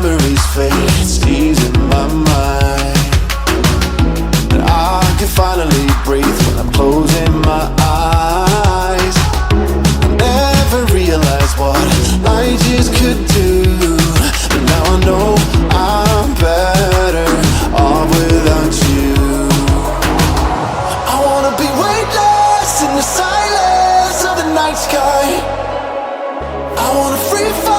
memories fade, it's easing my mind. And I can finally breathe when I'm closing my eyes. I never realized what light years could do, but now I know I'm better off without you. I wanna be weightless in the silence of the night sky. I wanna free fall